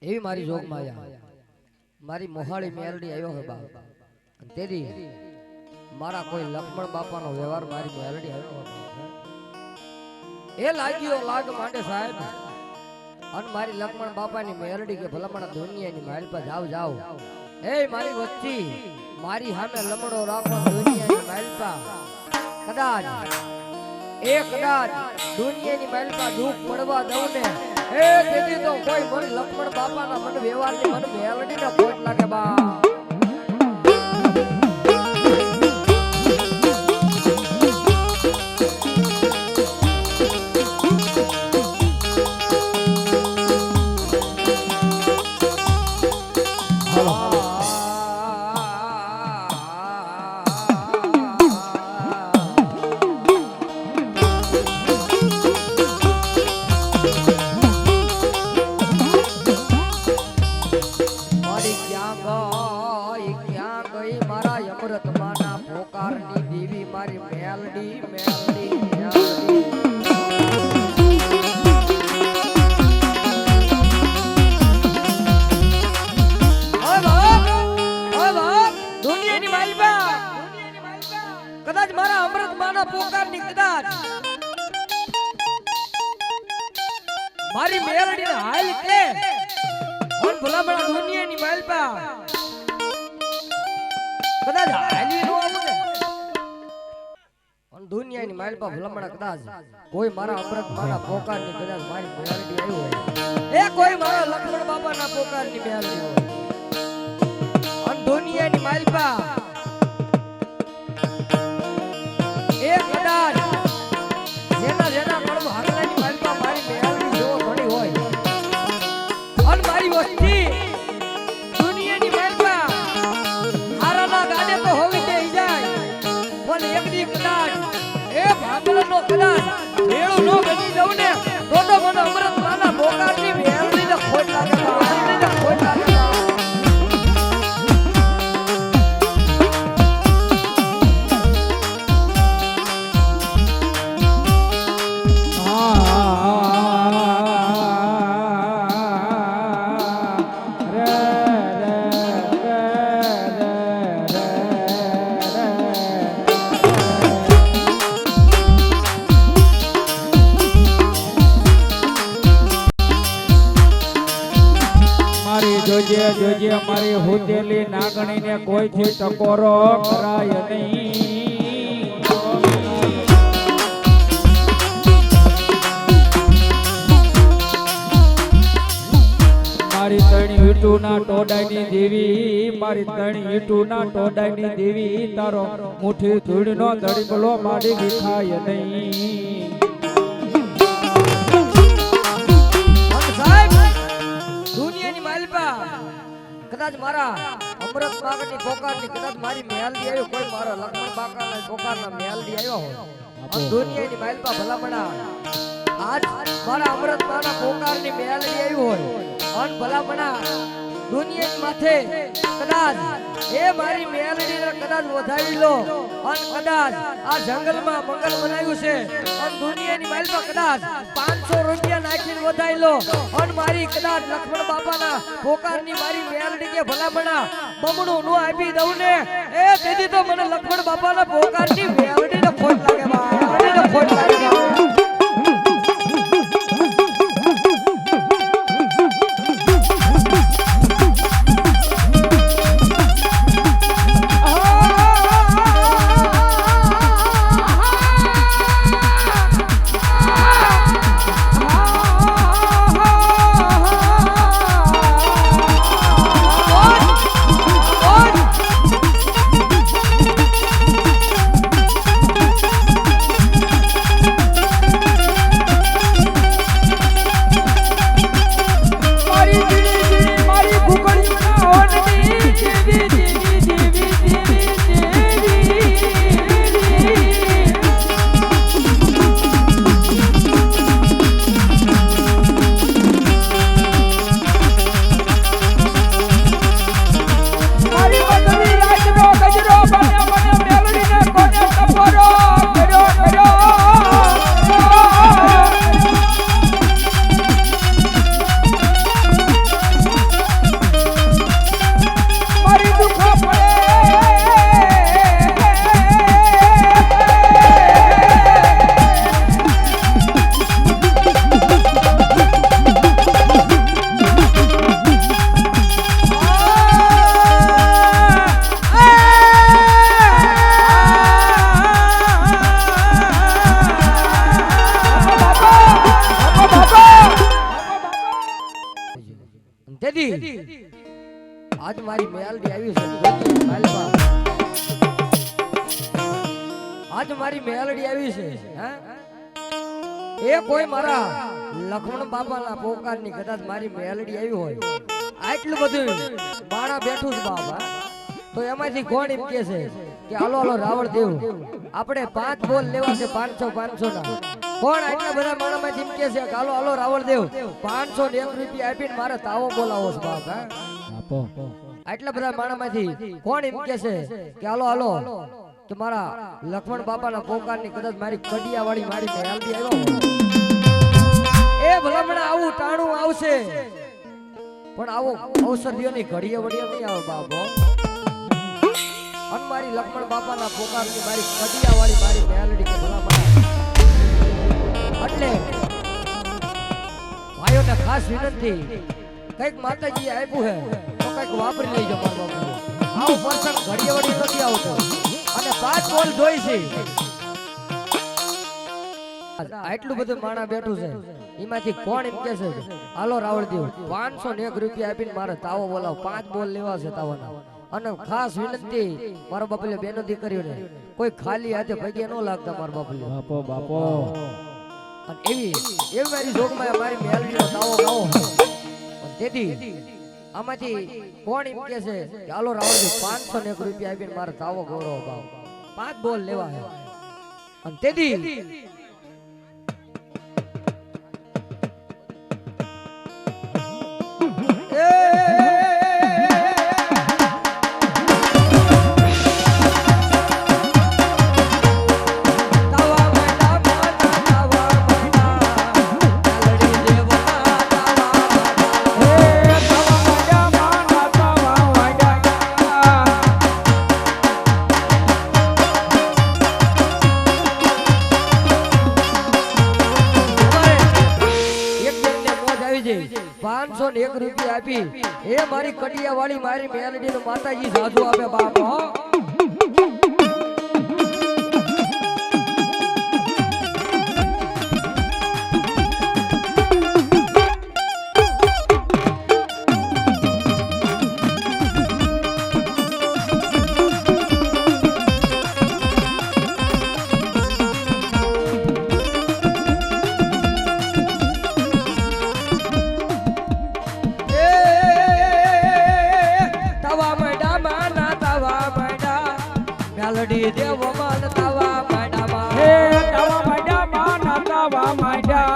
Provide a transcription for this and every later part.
એવી મારી જોગ માયા મારી મોહાળી મેલડી આવ્યો હે બા તેરી મારા કોઈ લક્ષ્મણ બાપાનો વ્યવહાર મારી મેલડી આવ્યો એ લાગ્યો લાગ માંડે સાહેબ અને મારી લક્ષ્મણ બાપાની મેલડી કે ભલામણા દુનિયાની માલ પર જાવ એ મારી વચ્ચી મારી સામે લમડો રાખો દુનિયાની માલ પર કદાચ દુનિયાની માલ પર દુઃખ પડવા દઉં ને એ તેથી તો કોઈ મન લક્ષ્મણ બાપાના મન વ્યવહારની મન મેલડીના ખોટ લાગે બા કદાચ મારા અમૃત માના પોકારની કદાચ મારી મેલડીને હાલ કે ઓન ભલામણા દુનિયાની માલપા કદાચ હાલી નો આવું ને ઓન દુનિયાની માલપા ભલામણા કદાચ કોઈ મારા અમૃત માના પોકારની કદાચ મારી મેલડી આવ્યો હોય એ કોઈ મારા લક્ષ્મણ બાપાના પોકારની મેલડી હોય ઓન દુનિયાની માલપા જેના મળવું હાગલાની માલપા મારી મેલડી જેવો ઘણી હોય અને મારી વસ્તી દુનિયાની માલપા હારાના ગાડે તો હોવી દે જાય પણ એક દી કદાચ એ ભાગલનો કદાચ ભેળો નો બની જાવ ને તો મને અમૃત માના બોકારની મેલડીને ખોટ લાગે મેલડીને ખોટ લાગે જોજે અમારી હુતેલી નાગણીને કોઈથી ટકોરો કરાય નહીં મારી તણી ઈટુના ટોડાઈની દેવી મારી તણી ઈટુના ટોડાઈની દેવી તારો મુઠ્ઠી ધૂળનો ધડકલો માડી વિખાય નહીં કદાચ મારા અમૃત બાગની પોકારની કદાચ મારી મેલડી આવ્યો કોઈ મારા લક્ષ્મણ બાગાના પોકારના મેલડી આવ્યો હોય અને દુનિયાની માલપા ભલામણા આજ મારા અમૃત બાગના પોકારની મેલડી આવ્યો હોય અને ભલામણા દુનિયાની માથે કદાચ એ મારી મેલડીને કદાચ વધાવી લો અને કદાચ આ જંગલમાં મંગલ બનાવ્યું છે અને દુનિયાની માલપા કદાચ 500 રૂપિયા નાખીને વધાવી લો અને મારી કદાચ લક્ષ્મણ બાપાના પોકારની મારી મેલડી કે ભલામણા બમણું નો આપી દઉં ને એ તેથી તો મને લક્ષ્મણ બાપાના પોકારની મેલડીને ખોટ લાગે મેલડીને ખોટ લાગે આજ મારી મેલડી આવી છે માલપા આજ મારી મેલડી આવી છે હા એ કોઈ મારા લખમણ બાપાના પોકારની કદાચ મારી મેલડી આવી હોય આટલું બધું બાણા બેઠું છે બાબા તો એમાંથી કોણ એમ કહે છે કે હાલો હાલો રાવણ દેવ આપણે 5 બોલ લેવા છે 500 ના કોણ આટલા બધા માણામાંથી એમ કહે છે કે હાલો હાલો રાવણ દેવ 501 રૂપિયા આપીને મારે તાવો બોલાવો છે બાબા આપો આટલા બધા માણામાંથી કોણ એમ કહે છે કે હાલો હાલો કે મારા લક્ષ્મણ બાપાના પોકારની કદાચ મારી કડિયા વાળી મારી મેલડી આવ્યો એ ભલામણા આવું ટાણું આવશે પણ આવો ઔષધિઓની ઘડીએ વડીએ નહીં આવે બાબો અન મારી લક્ષ્મણ બાપાના પોકારની મારી કડિયા વાળી મારી મેલડી કે ભલામણા એટલે ભાઈઓને ખાસ વિનંતી કઈક માતાજી આપ્યું હે તો કઈક વાપરી લેજો મારા બાપુ આવું પર્સન ઘડીએ વડી નથી આવતો અને 5 બોલ જોઈ છે આટલું બધું માણા બેઠું છે એમાંથી કોણ એમ કે છે હાલો રાવણ દેવ 501 રૂપિયા આપીને મારે તાવો બોલાવ 5 બોલ લેવા છે તાવાના અને ખાસ વિનંતી મારા બાપલે બેનો દીકરીઓને કોઈ ખાલી હાથે પગે ન લાગતા મારા બાપલે બાપો બાપો અને એવી મારી જોગમાં મારી મેલડીનો તાવો ગાવો તેથી આમાંથી કોણ એમ કે છે કે હાલો રાવણ દેવ 501 રૂપિયા આપીને મારે તાવો ગૌરવ ભાવ 5 બોલ લેવા છે અને તેથી રૂપિયા આપી એ મારી કડિયા વાળી મારી મેલડી નું માતાજી સાધુ આપે બાપ મેલડી દેવ માન તાવા માડામાં હે તાવા માડામાં ના તાવા માડા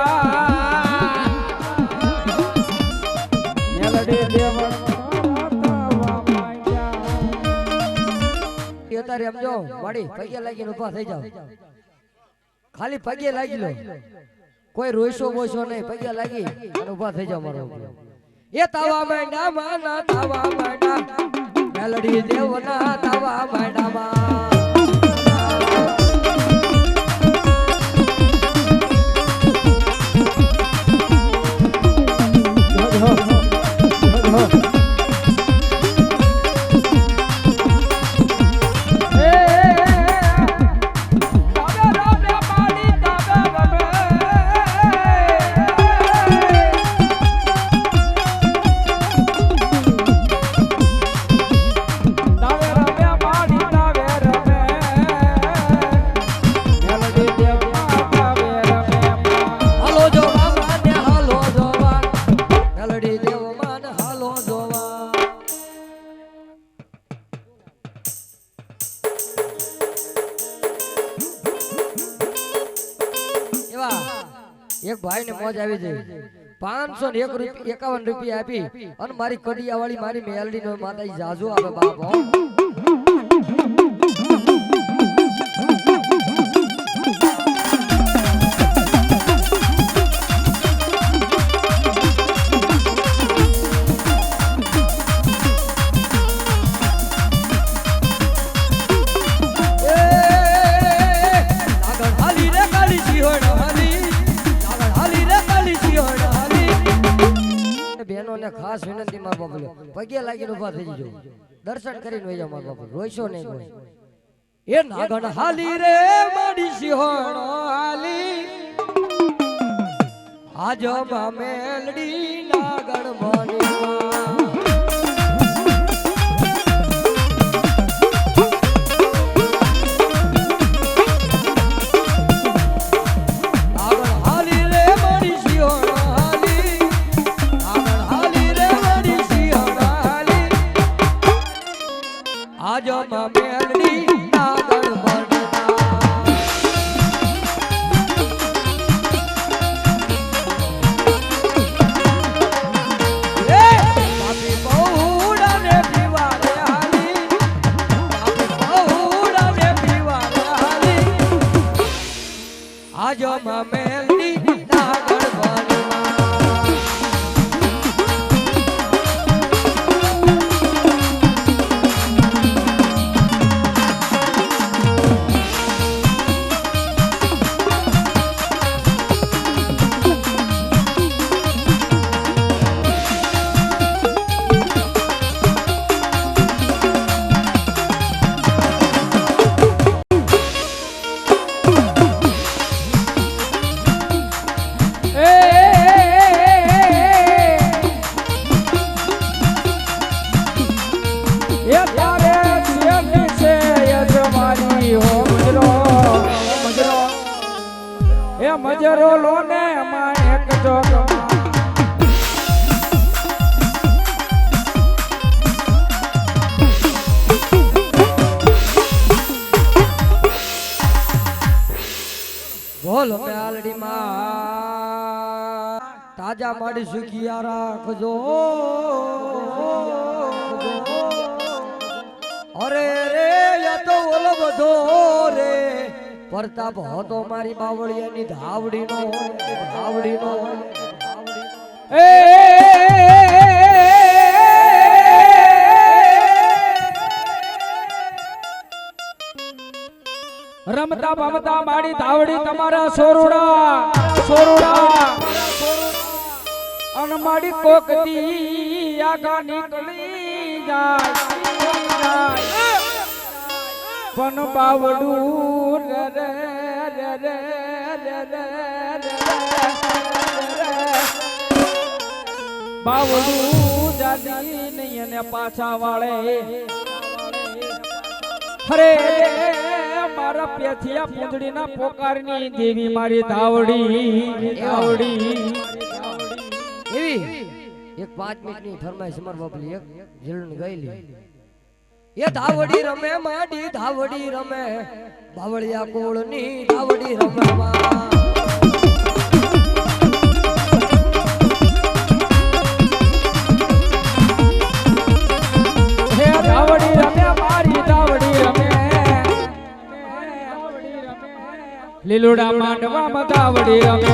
મેલડી દેવ તાવા માડા અત્યારે સમજો વાડી પગે લાગીને ઊભા થઈ જાવ ખાલી પગે લાગી લો કોઈ રોઈશો બોઈશો નહીં પગે લાગી અને ઊભા થઈ જાવ મારો એ તાવા માડામાં ના તાવા માડા મેલડી દેવ ના તાવા માડામાં એક ભાઈ ને મોજ આવી જાય 551 રૂપિયા આપી અને મારી કડિયા વાળી મારી મેલડી નો માતાજી જાજુ આપે બાપ ખાસ વિનંતી માર બાપુ પગે લાગીને ઊભા થઈ જજો દર્શન કરીને વઈ જાવ માર બાપુ રોઈશો નહીં કોઈ એ નાગણ હાલી રે માડી સિંહણ હાલી આજ માં મેલડી નાગણ માની ગજરો લો ને માં એક જોગમાં બોલ મેલડી માં તાજા માડી સુખિયા રાખજો અરે રે યા તો ઓલો બધો રે પ્રતાપ હતો મારી બાવળિયાની ધાવડીનો એ રમતા ભમતા માડી ધાવડી તમારા સોરુડા અને માડી કોકતી આગા નીકળી જાય પણ બાવડું રે બાવડું જાદી નહીં અને પાછા વાળે હરે મારા પેથિયા પૂંજડીના પોકારની દેવી મારી ધાવડી એવી એક 5 મિનિટની ફરમાઈશ સમર બાપલી એક જીલન ગઈલી એ ધાવડી રમે માડી ધાવડી રમે બાવળિયા કોળની ધાવડી રમે હે ધાવડી રમે મારી ધાવડી રમે લીલુડા માંડવામાં ધાવડી રમે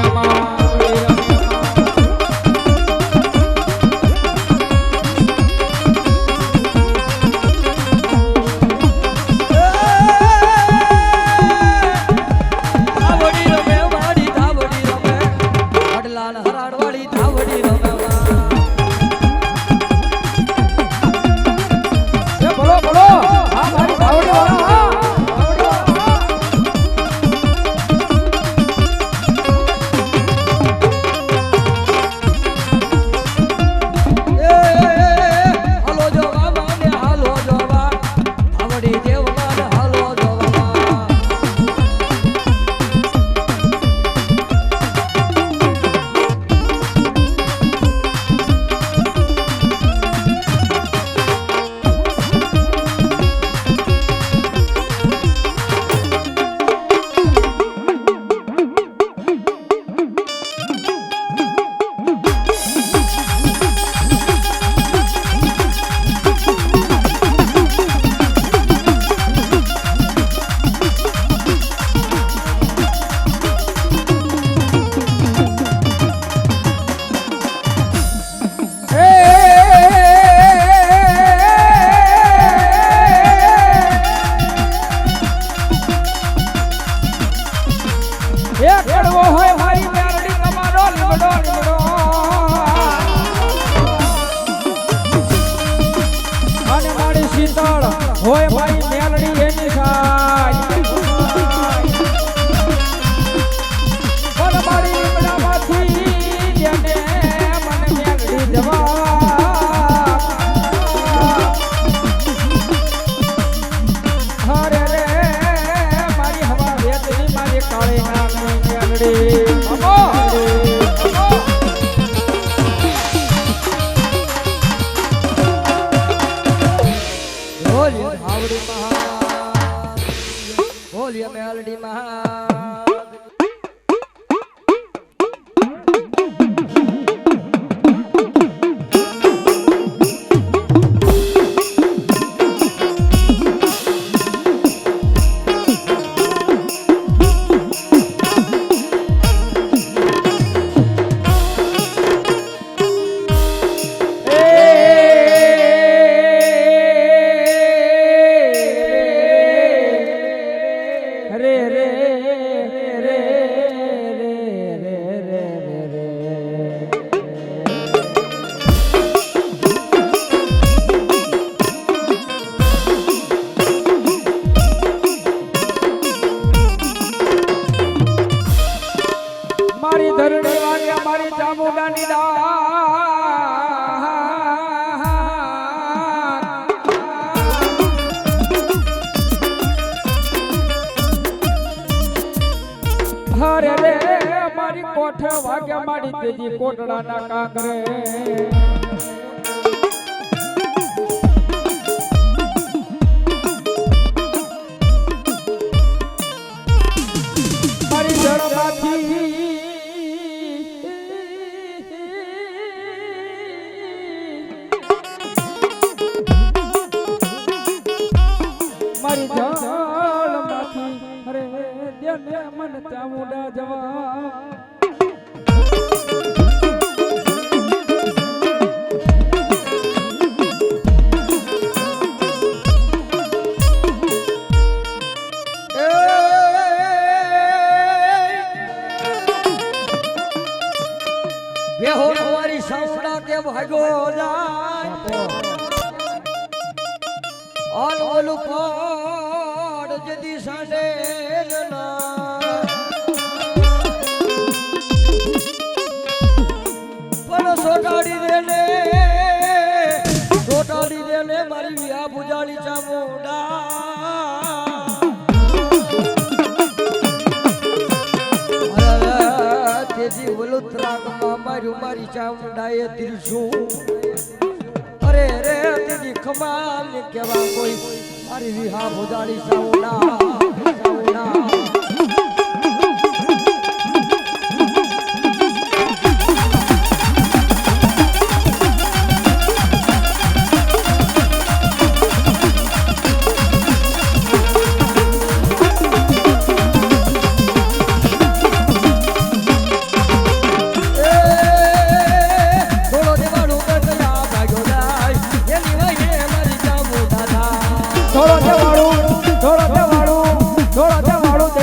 હોય મારી મેલડી એની સાય પણ મારી લીમડામાંથી જેને મને મેલડી જવા હરે રે મારી હવા વેતની મારી કાળી નામની મેલડી બોલિયા મેલડી મહા હરે રે મારી વાગ્યા માડી તેજી કોટડાના કાંકરે મારી જળમાંથી મારી જળમાંથી અરે દેને મન ચામુંડા જવા બેહો મારી સાવડા કે ભાગો જાય ઓલ ઓલું કોડ જદી સાડે પણ સોટાડી દેને મારી વિયા પૂજાડી ચામુંડા તેજી વલુત્રાગમાં મારી ચામુંડાએ તીરશું અરે રે તેજી ખમાલ ને કેવા કોઈ મારી વિહા ભોજાડી ચામુંડા થોડો તે વાળું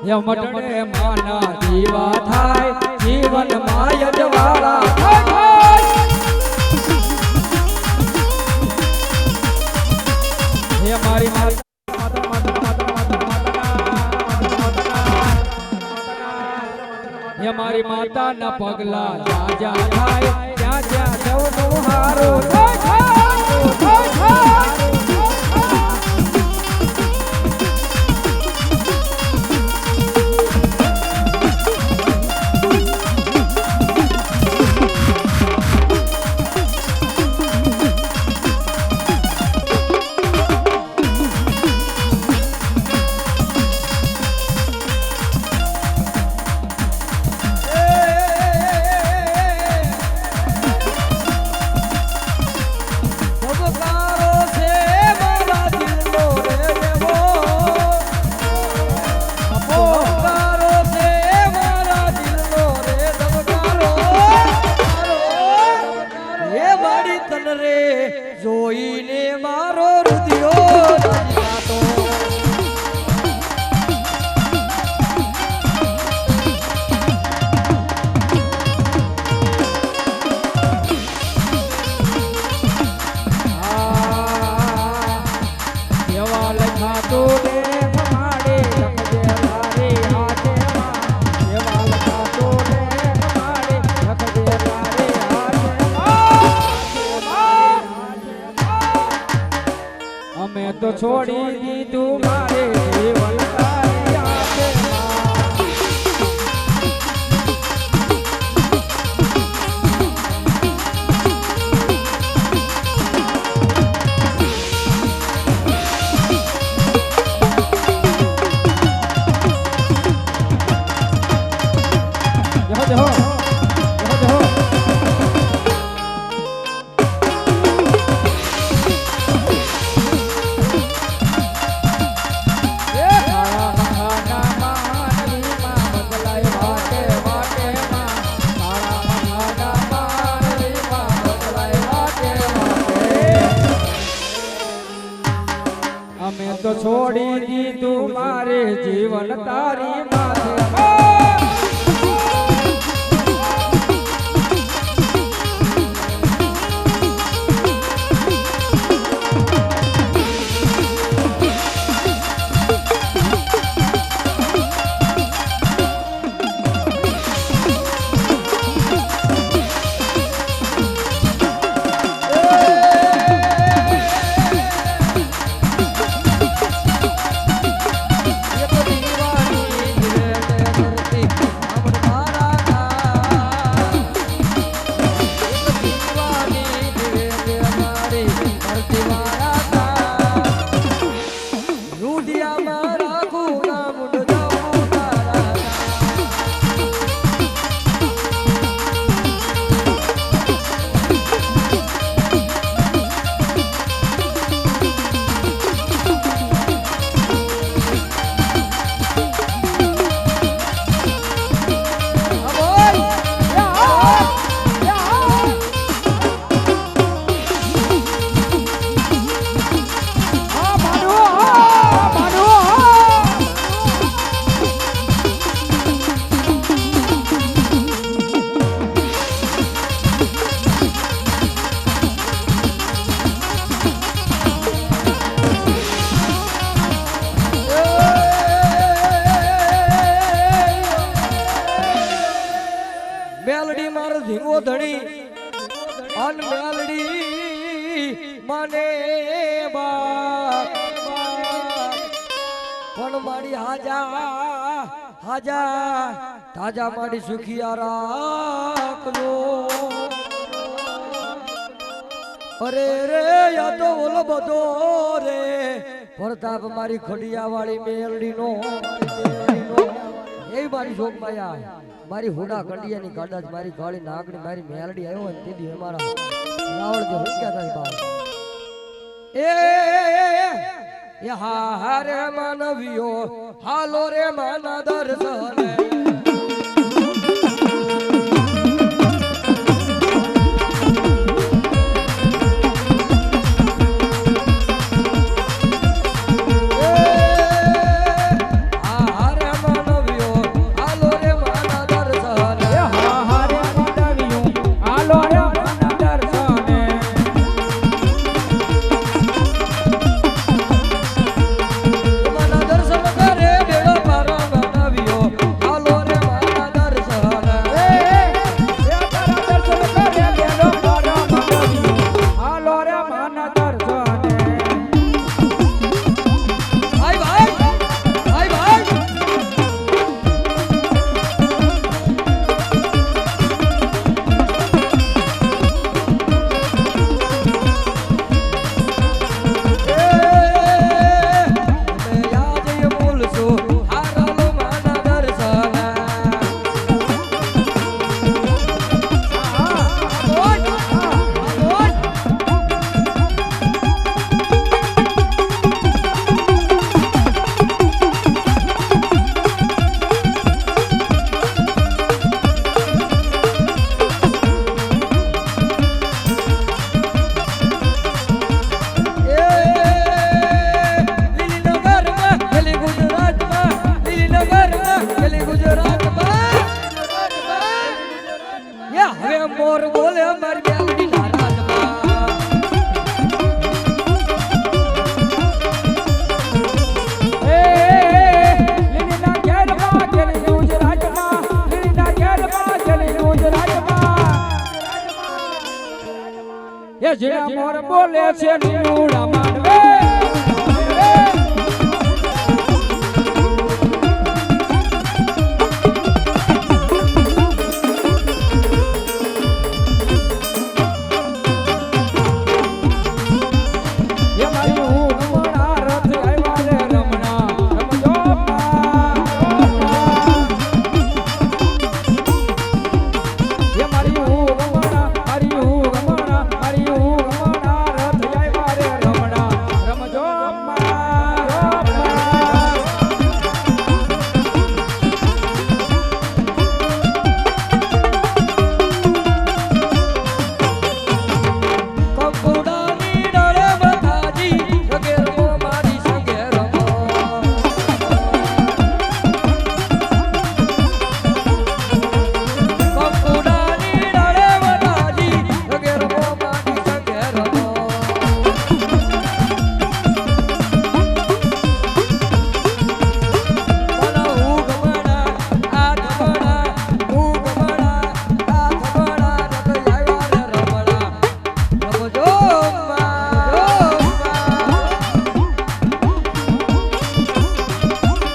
યમટડે માના જીવા થાય જીવન માય જવાળા થાય હે મારી માતા હે મારી માતાના પગલા જ્યાં જ્યાં થાય ત્યાં ત્યાં જવનું હારું જોઈને મારો રુધિયો જાતો એવા લખાતો ને માડે લખજે તારે હાથે એવા લખાતો ને માડે લખજે તારે અમે તો છોડી દીધું મારે જીવન તારી હાથમાં. જહો જહો જહો જહો અમે તો છોડી દીધું મારે જીવન તારી માથે મેલડી માર ધીંગો ધણી અન મેલડી મને બાપ પણ મારી હાજા તાજા મારી સુખિયા રાખજો અરે રે યા તો ઓલો બધો રે પ્રતાપ મારી ખડિયા વાળી મેલડી નો એ મારી શોક માયા મારી હોડા કંડિયાની ગાડા મારી ગાળી નાગણી મારી મેલડી આવ્યો ને તેથી અમારા રાવળ જે હુક્યા થાય બાર એ હા રે માનવીઓ હાલો રે માના દર્શને માનવીઓ ઝીણા મોર બોલે છે લીલુડા માંડવે